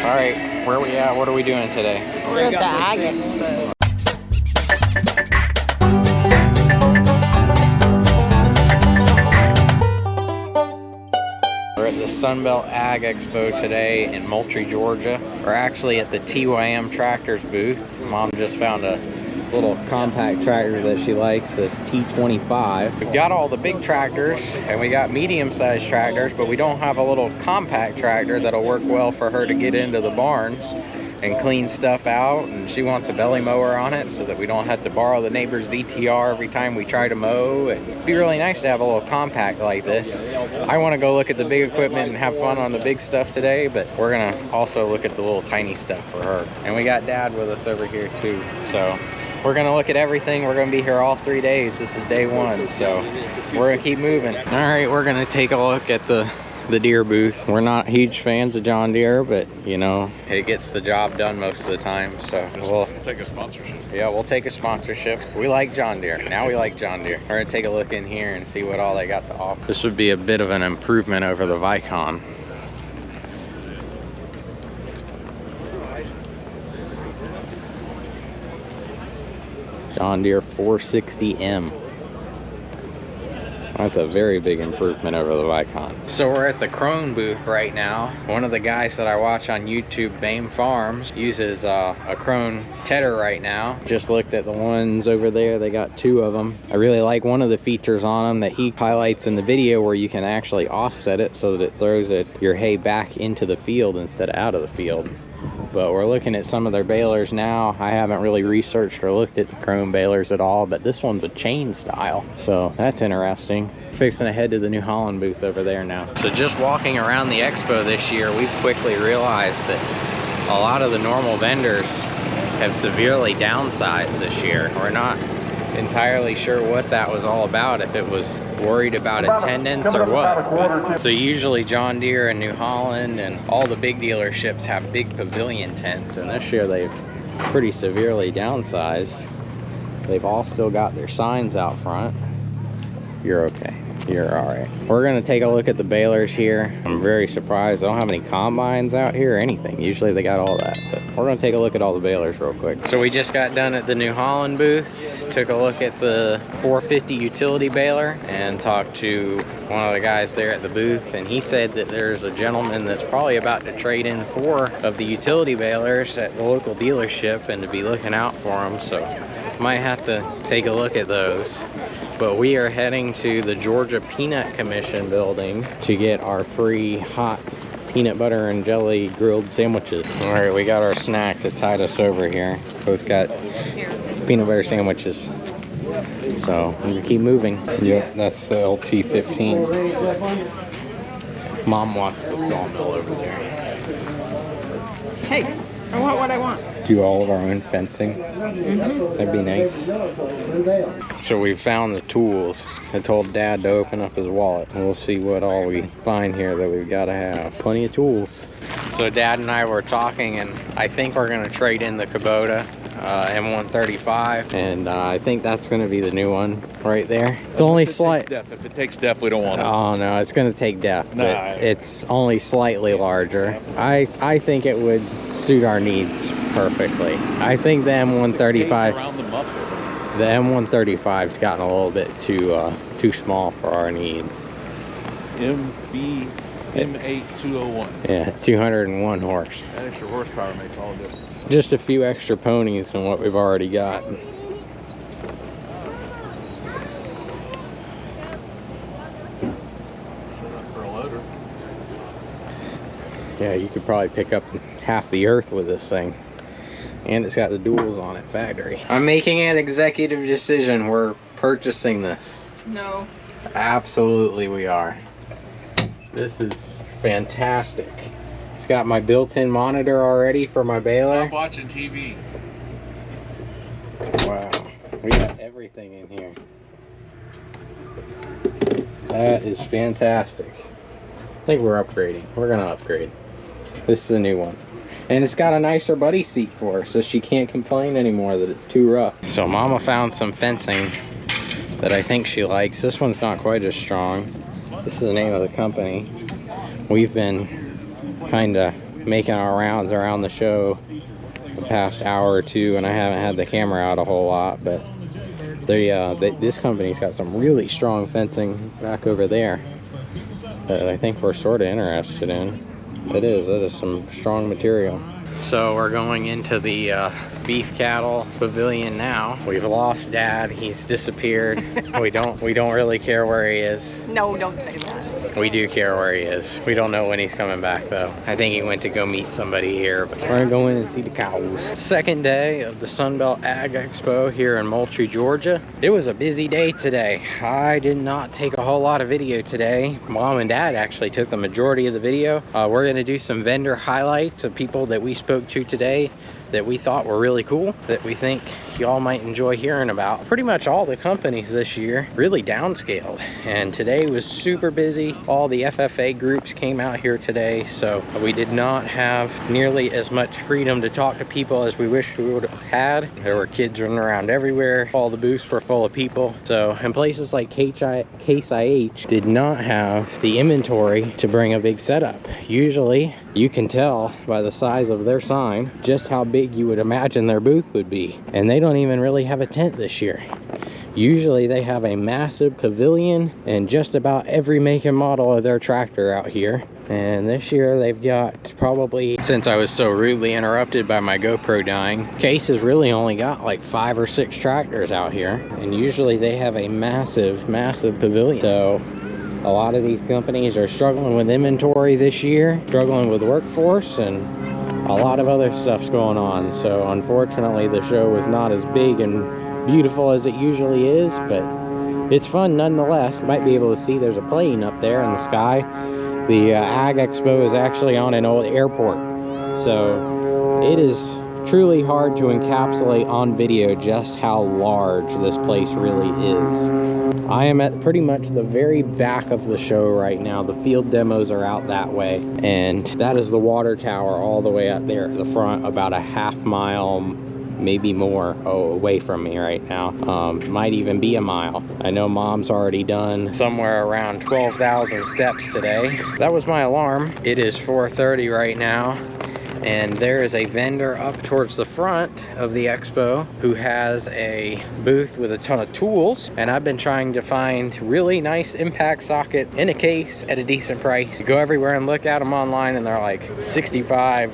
All right, where are we at? What are we doing today? We're at the Ag Expo. We're at the Sunbelt Ag Expo today in Moultrie, Georgia. We're actually at the TYM Tractors booth. Mom just found a little compact tractor that she likes, this T25. We've got all the big tractors and we got medium-sized tractors, but we don't have a little compact tractor that'll work well for her to get into the barns and clean stuff out. And she wants a belly mower on it so that we don't have to borrow the neighbor's ZTR every time we try to mow. It'd be really nice to have a little compact like this. I want to go look at the big equipment and have fun on the big stuff today, but we're gonna also look at the little tiny stuff for her. And we got Dad with us over here too, so we're gonna look at everything. We're gonna be here all 3 days. This is day one, so we're gonna keep moving. All right, we're gonna take a look at the deer booth. We're not huge fans of John Deere, but you know, it gets the job done most of the time. So we'll take a sponsorship. Yeah, we'll take a sponsorship. We like John Deere. Now we like John Deere. We're gonna take a look in here and see what all they got to offer. This would be a bit of an improvement over the Vicon. John Deere 460M. That's a very big improvement over the Vicon. So we're at the Crone booth right now. One of the guys that I watch on YouTube, Boehm Farms, uses a Crone tedder right now. Just looked at the ones over there. They got 2 of them. I really like one of the features on them that he highlights in the video, where you can actually offset it so that it throws your hay back into the field instead of out of the field. But we're looking at some of their balers now. I haven't really researched or looked at the Crone balers at all, but this one's a chain style, so that's interesting. Fixing to head to the New Holland booth over there now. So just walking around the expo this year, we've quickly realized that a lot of the normal vendors have severely downsized this year. We're not entirely sure what that was all about, if it was worried about attendance or what. So usually John Deere and New Holland and all the big dealerships have big pavilion tents, and this year they've pretty severely downsized. They've all still got their signs out front. You're okay. You're all right. We're gonna take a look at the balers here. I'm very surprised they don't have any combines out here or anything. Usually they got all that, but we're gonna take a look at all the balers real quick. So we just got done at the New Holland booth. Took a look at the 450 utility baler and talked to one of the guys there at the booth, and he said that there's a gentleman that's probably about to trade in 4 of the utility balers at the local dealership and to be looking out for them. So might have to take a look at those. But we are heading to the Georgia Peanut Commission building to get our free hot peanut butter and jelly grilled sandwiches. All right, we got our snack to tide us over here. Both got peanut butter sandwiches. So we keep moving. Yep, that's the LT15. Mom wants the sawmill over there. Hey, I want what I want. Do all of our own fencing. That'd be nice. So we found the tools. I told Dad to open up his wallet. We'll see what all we find here that we've got to have. Plenty of tools. So Dad and I were talking, and I think we're going to trade in the Kubota M135, and I think that's going to be the new one right there. It's only slight. If it takes def, we don't want it. Oh no, it's going to take def, but it's only slightly larger. I think it would suit our needs perfectly. I think the M135. Around the muffler. The M135's gotten a little bit too small for our needs. M8201. Yeah, 201 horse. That extra horsepower makes all the difference. Just a few extra ponies than what we've already got. Set up for a loader. Yeah, you could probably pick up half the earth with this thing. And it's got the duals on it, factory. I'm making an executive decision. We're purchasing this. No. Absolutely we are. This is fantastic. It's got my built-in monitor already for my baler. Stop watching TV. Wow, we got everything in here. That is fantastic. I think we're upgrading. We're gonna upgrade. This is a new one. And it's got a nicer buddy seat for her, so she can't complain anymore that it's too rough. So Mama found some fencing that I think she likes. This one's not quite as strong. This is the name of the company. We've been kind of making our rounds around the show the past hour or two, and I haven't had the camera out a whole lot, but this company's got some really strong fencing back over there that I think we're sort of interested in. It is some strong material. So we're going into the beef cattle pavilion now. We've lost Dad. He's disappeared. we don't really care where he is. No, don't say that. We do care where he is. We don't know when he's coming back though. I think he went to go meet somebody here, but we're gonna go in and see the cows. Second day of the Sunbelt Ag Expo here in Moultrie, Georgia. It was a busy day today. I did not take a whole lot of video today. Mom and Dad actually took the majority of the video. We're gonna do some vendor highlights of people that we spoke to today that we thought were really cool, that we think y'all might enjoy hearing about. Pretty much all the companies this year really downscaled, and today was super busy. All the FFA groups came out here today, so we did not have nearly as much freedom to talk to people as we wish we would have had. There were kids running around everywhere. All the booths were full of people. So, and places like Case IH did not have the inventory to bring a big setup. Usually, you can tell by the size of their sign just how big you would imagine their booth would be. And they don't even really have a tent this year. Usually they have a massive pavilion and just about every make and model of their tractor out here. And this year they've got probably, since I was so rudely interrupted by my GoPro dying, Case has really only got like 5 or 6 tractors out here. And usually they have a massive pavilion. So a lot of these companies are struggling with inventory this year, struggling with workforce, and a lot of other stuff's going on. So unfortunately the show was not as big and beautiful as it usually is, but it's fun nonetheless. You might be able to see there's a plane up there in the sky. The Ag Expo is actually on an old airport, so it is truly hard to encapsulate on video just how large this place really is. I am at pretty much the very back of the show right now. The field demos are out that way, and that is the water tower all the way out there at the front, about a half mile, maybe more away from me right now. Might even be a mile. I know Mom's already done somewhere around 12,000 steps today. That was my alarm. It is 4:30 right now, and there is a vendor up towards the front of the expo who has a booth with a ton of tools, and I've been trying to find really nice impact socket in a case at a decent price. Go everywhere and look at them online and they're like $65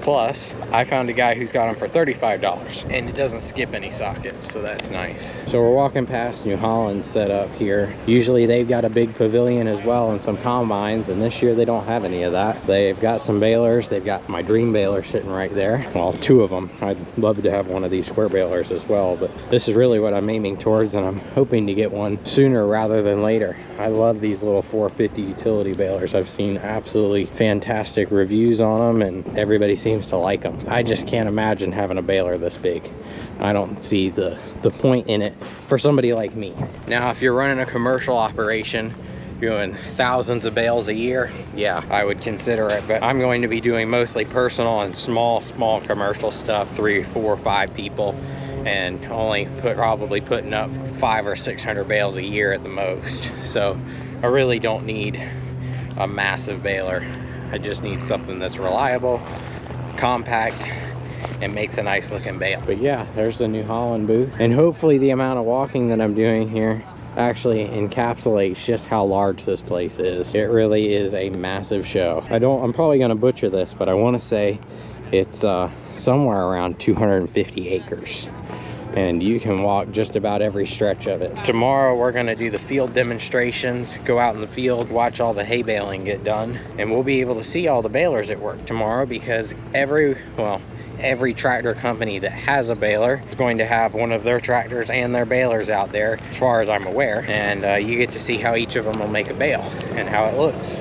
plus. I found a guy who's got them for $35, and it doesn't skip any sockets, so that's nice. So we're walking past New Holland set up here. Usually they've got a big pavilion as well and some combines, and this year they don't have any of that. They've got some balers. They've got my dream baler sitting right there. Well, 2 of them. I'd love to have one of these square balers as well, but this is really what I'm aiming towards, and I'm hoping to get one sooner rather than later. I love these little 450 utility balers. I've seen absolutely fantastic reviews on them, and everybody seems to like them. I just can't imagine having a baler this big. I don't see the point in it for somebody like me. Now, if you're running a commercial operation, doing thousands of bales a year, yeah, I would consider it, but I'm going to be doing mostly personal and small commercial stuff, 3, 4, 5 people, and only probably putting up 500 or 600 bales a year at the most. So I really don't need a massive baler. I just need something that's reliable, compact, and makes a nice looking bale. But yeah, there's the New Holland booth, and hopefully the amount of walking that I'm doing here actually encapsulates just how large this place is. It really is a massive show. I'm probably gonna butcher this, but I want to say it's somewhere around 250 acres. And you can walk just about every stretch of it. Tomorrow we're gonna do the field demonstrations, go out in the field, watch all the hay baling get done, and we'll be able to see all the balers at work tomorrow, because every tractor company that has a baler is going to have one of their tractors and their balers out there, as far as I'm aware, and you get to see how each of them will make a bale and how it looks,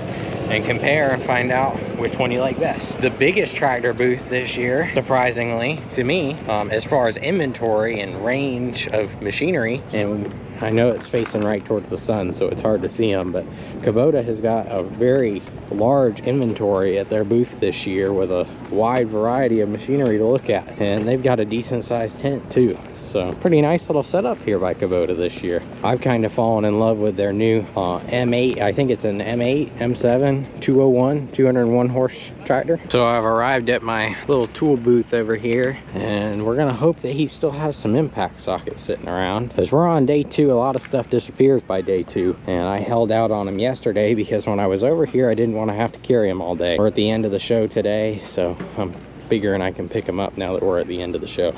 and compare and find out which one you like best. The biggest tractor booth this year, surprisingly to me, as far as inventory and range of machinery, and I know it's facing right towards the sun, so it's hard to see them, but Kubota has got a very large inventory at their booth this year with a wide variety of machinery to look at, and they've got a decent sized tent too. So pretty nice little setup here by Kubota this year. I've kind of fallen in love with their new M8. I think it's an M8, M7, 201, 201 horse tractor. So I've arrived at my little tool booth over here, and we're gonna hope that he still has some impact sockets sitting around. As we're on day 2, a lot of stuff disappears by day 2, and I held out on him yesterday because when I was over here, I didn't want to have to carry him all day. We're at the end of the show today, so I'm figuring I can pick him up now that we're at the end of the show.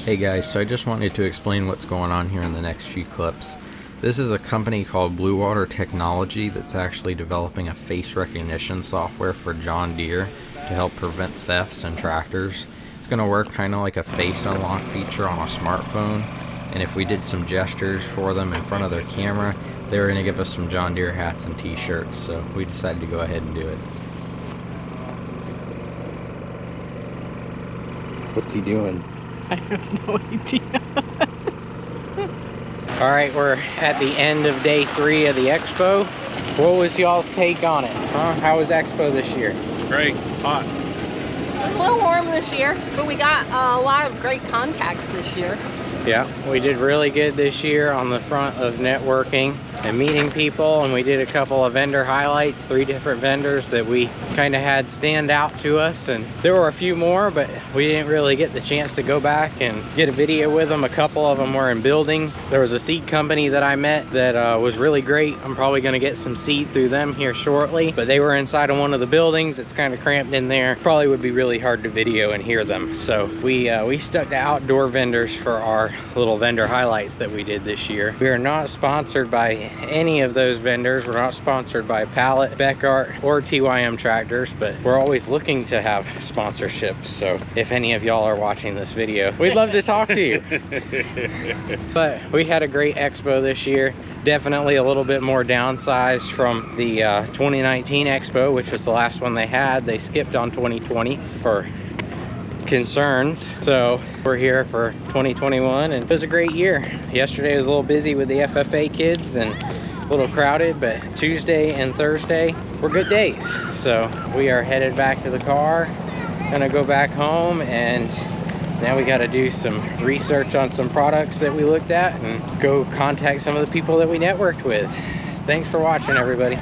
Hey guys, so I just wanted to explain what's going on here in the next few clips. This is a company called Blue Water Technology that's actually developing a face recognition software for John Deere to help prevent thefts in tractors. It's going to work kind of like a face unlock feature on a smartphone, and if we did some gestures for them in front of their camera, they were going to give us some John Deere hats and t-shirts, so we decided to go ahead and do it. What's he doing? I have no idea. All right, we're at the end of day 3 of the Expo. What was y'all's take on it? Huh? How was Expo this year? Great. Hot. It was a little warm this year, but we got a lot of great contacts this year. Yeah, we did really good this year on the front of networking and meeting people, and we did a couple of vendor highlights, 3 different vendors that we kind of had stand out to us, and there were a few more, but we didn't really get the chance to go back and get a video with them. A couple of them were in buildings. There was a seed company that I met that was really great. I'm probably going to get some seed through them here shortly, but they were inside of one of the buildings. It's kind of cramped in there. Probably would be really hard to video and hear them. So we stuck to outdoor vendors for our little vendor highlights that we did this year. We are not sponsored by any of those vendors. We're not sponsored by Pallet, Bekaert, or TYM tractors, but we're always looking to have sponsorships. So if any of y'all are watching this video, we'd love to talk to you. But we had a great Expo this year. Definitely a little bit more downsized from the 2019 Expo, which was the last one they had. They skipped on 2020 for concerns, so we're here for 2021, and it was a great year. Yesterday was a little busy with the FFA kids and a little crowded, but Tuesday and Thursday were good days. So we are headed back to the car, gonna go back home, and now we got to do some research on some products that we looked at and go contact some of the people that we networked with. Thanks for watching, everybody.